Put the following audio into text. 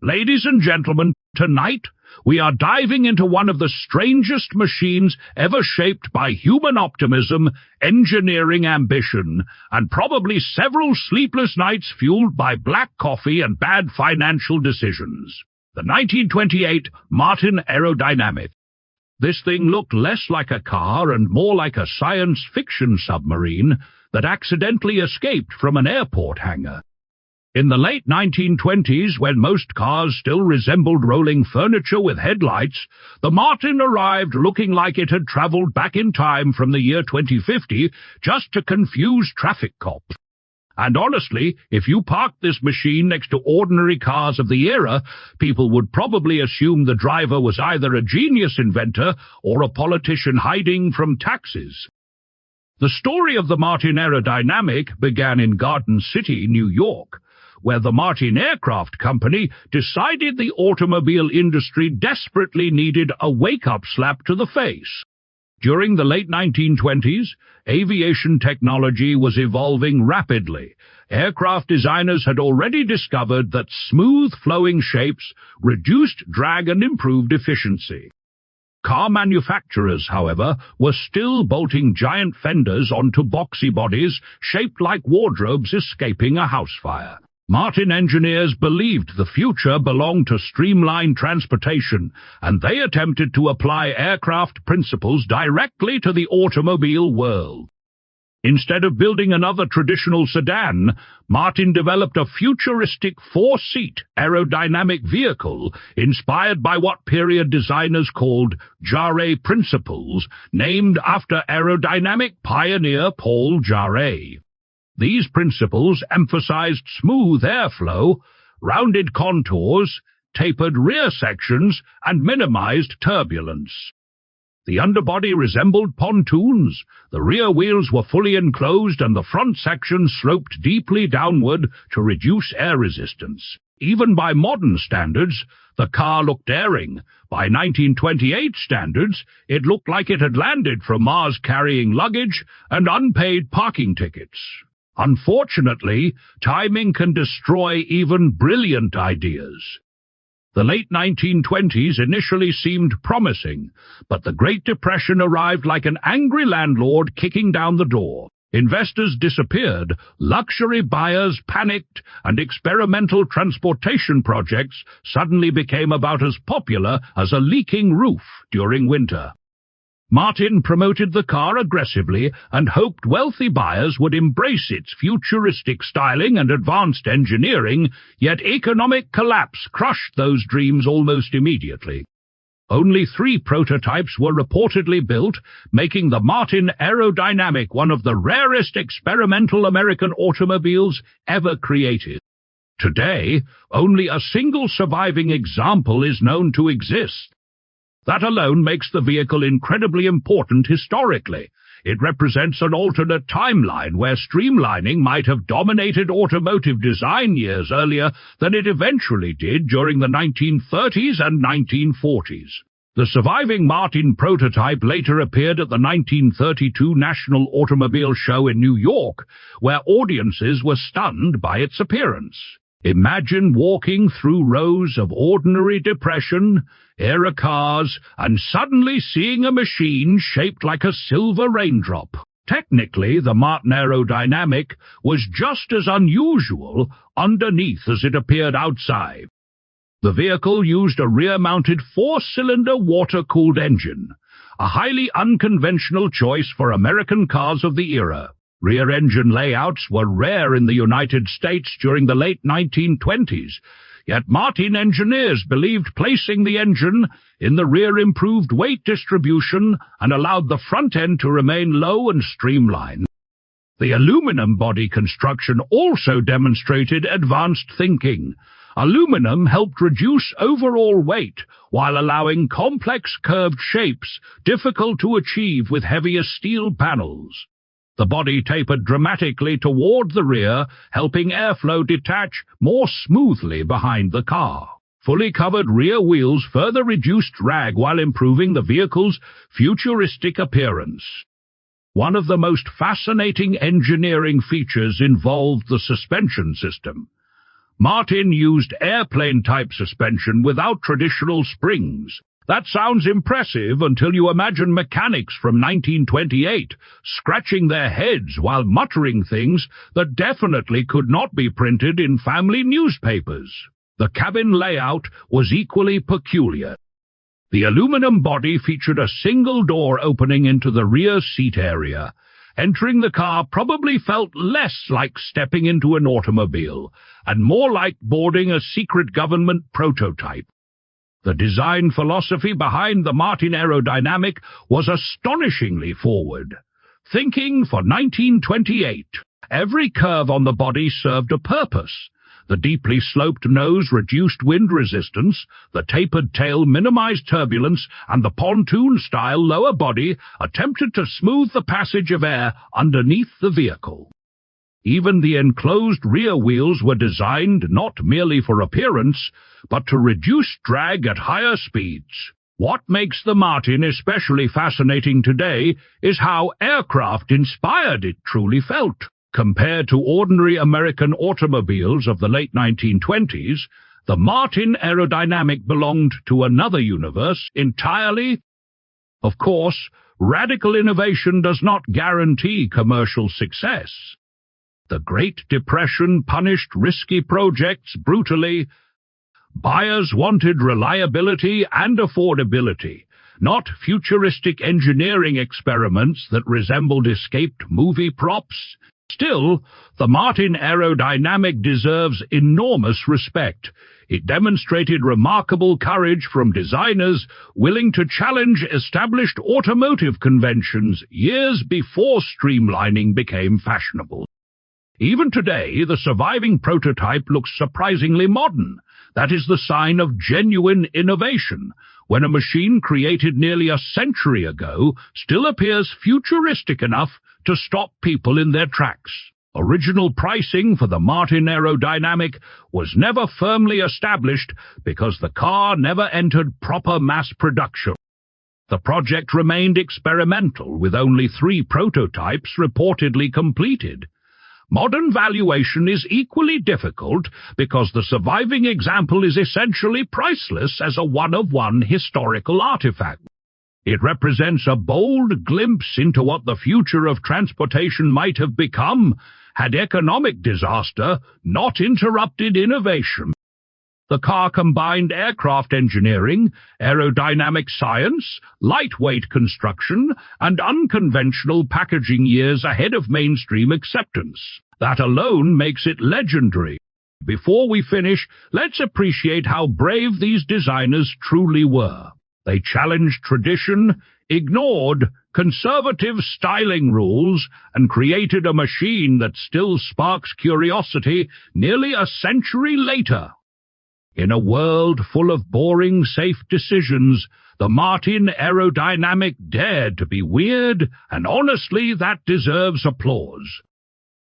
Ladies and gentlemen, tonight we are diving into one of the strangest machines ever shaped by human optimism, engineering ambition, and probably several sleepless nights fueled by black coffee and bad financial decisions. The 1928 Martin Aerodynamic. This thing looked less like a car and more like a science fiction submarine that accidentally escaped from an airport hangar. In the late 1920s, when most cars still resembled rolling furniture with headlights, the Martin arrived looking like it had traveled back in time from the year 2050 just to confuse traffic cops. And honestly, if you parked this machine next to ordinary cars of the era, people would probably assume the driver was either a genius inventor or a politician hiding from taxes. The story of the Martin Aerodynamic began in Garden City, New York, where the Martin Aircraft Company decided the automobile industry desperately needed a wake-up slap to the face. During the late 1920s, aviation technology was evolving rapidly. Aircraft designers had already discovered that smooth flowing shapes reduced drag and improved efficiency. Car manufacturers, however, were still bolting giant fenders onto boxy bodies shaped like wardrobes escaping a house fire. Martin engineers believed the future belonged to streamlined transportation, and they attempted to apply aircraft principles directly to the automobile world. Instead of building another traditional sedan, Martin developed a futuristic four-seat aerodynamic vehicle inspired by what period designers called Jarre principles, named after aerodynamic pioneer Paul Jarre. These principles emphasized smooth airflow, rounded contours, tapered rear sections, and minimized turbulence. The underbody resembled pontoons, the rear wheels were fully enclosed, and the front section sloped deeply downward to reduce air resistance. Even by modern standards, the car looked daring. By 1928 standards, it looked like it had landed from Mars carrying luggage and unpaid parking tickets. Unfortunately, timing can destroy even brilliant ideas. The late 1920s initially seemed promising, but the Great Depression arrived like an angry landlord kicking down the door. Investors disappeared, luxury buyers panicked, and experimental transportation projects suddenly became about as popular as a leaking roof during winter. Martin promoted the car aggressively and hoped wealthy buyers would embrace its futuristic styling and advanced engineering, yet economic collapse crushed those dreams almost immediately. Only 3 prototypes were reportedly built, making the Martin Aerodynamic one of the rarest experimental American automobiles ever created. Today, only a single surviving example is known to exist. That alone makes the vehicle incredibly important historically. It represents an alternate timeline where streamlining might have dominated automotive design years earlier than it eventually did during the 1930s and 1940s. The surviving Martin prototype later appeared at the 1932 National Automobile Show in New York, where audiences were stunned by its appearance. Imagine walking through rows of ordinary Depression-era cars and suddenly seeing a machine shaped like a silver raindrop. Technically, the Martin Aerodynamic was just as unusual underneath as it appeared outside. The vehicle used a rear-mounted 4-cylinder water-cooled engine, a highly unconventional choice for American cars of the era. Rear-engine layouts were rare in the United States during the late 1920s, yet Martin engineers believed placing the engine in the rear improved weight distribution and allowed the front end to remain low and streamlined. The aluminum body construction also demonstrated advanced thinking. Aluminum helped reduce overall weight while allowing complex curved shapes difficult to achieve with heavier steel panels. The body tapered dramatically toward the rear, helping airflow detach more smoothly behind the car. Fully covered rear wheels further reduced drag while improving the vehicle's futuristic appearance. One of the most fascinating engineering features involved the suspension system. Martin used airplane-type suspension without traditional springs. That sounds impressive until you imagine mechanics from 1928 scratching their heads while muttering things that definitely could not be printed in family newspapers. The cabin layout was equally peculiar. The aluminum body featured a single door opening into the rear seat area. Entering the car probably felt less like stepping into an automobile and more like boarding a secret government prototype. The design philosophy behind the Martin Aerodynamic was astonishingly forward. Thinking for 1928, every curve on the body served a purpose. The deeply sloped nose reduced wind resistance, the tapered tail minimized turbulence, and the pontoon-style lower body attempted to smooth the passage of air underneath the vehicle. Even the enclosed rear wheels were designed not merely for appearance, but to reduce drag at higher speeds. What makes the Martin especially fascinating today is how aircraft-inspired it truly felt. Compared to ordinary American automobiles of the late 1920s, the Martin Aerodynamic belonged to another universe entirely. Of course, radical innovation does not guarantee commercial success. The Great Depression punished risky projects brutally. Buyers wanted reliability and affordability, not futuristic engineering experiments that resembled escaped movie props. Still, the Martin Aerodynamic deserves enormous respect. It demonstrated remarkable courage from designers willing to challenge established automotive conventions years before streamlining became fashionable. Even today, the surviving prototype looks surprisingly modern. That is the sign of genuine innovation, when a machine created nearly a century ago still appears futuristic enough to stop people in their tracks. Original pricing for the Martin Aerodynamic was never firmly established because the car never entered proper mass production. The project remained experimental, with only 3 prototypes reportedly completed. Modern valuation is equally difficult because the surviving example is essentially priceless as a one-of-one historical artifact. It represents a bold glimpse into what the future of transportation might have become had economic disaster not interrupted innovation. The car combined aircraft engineering, aerodynamic science, lightweight construction, and unconventional packaging years ahead of mainstream acceptance. That alone makes it legendary. Before we finish, let's appreciate how brave these designers truly were. They challenged tradition, ignored conservative styling rules, and created a machine that still sparks curiosity nearly a century later. In a world full of boring, safe decisions, the Martin Aerodynamic dared to be weird, and honestly, that deserves applause.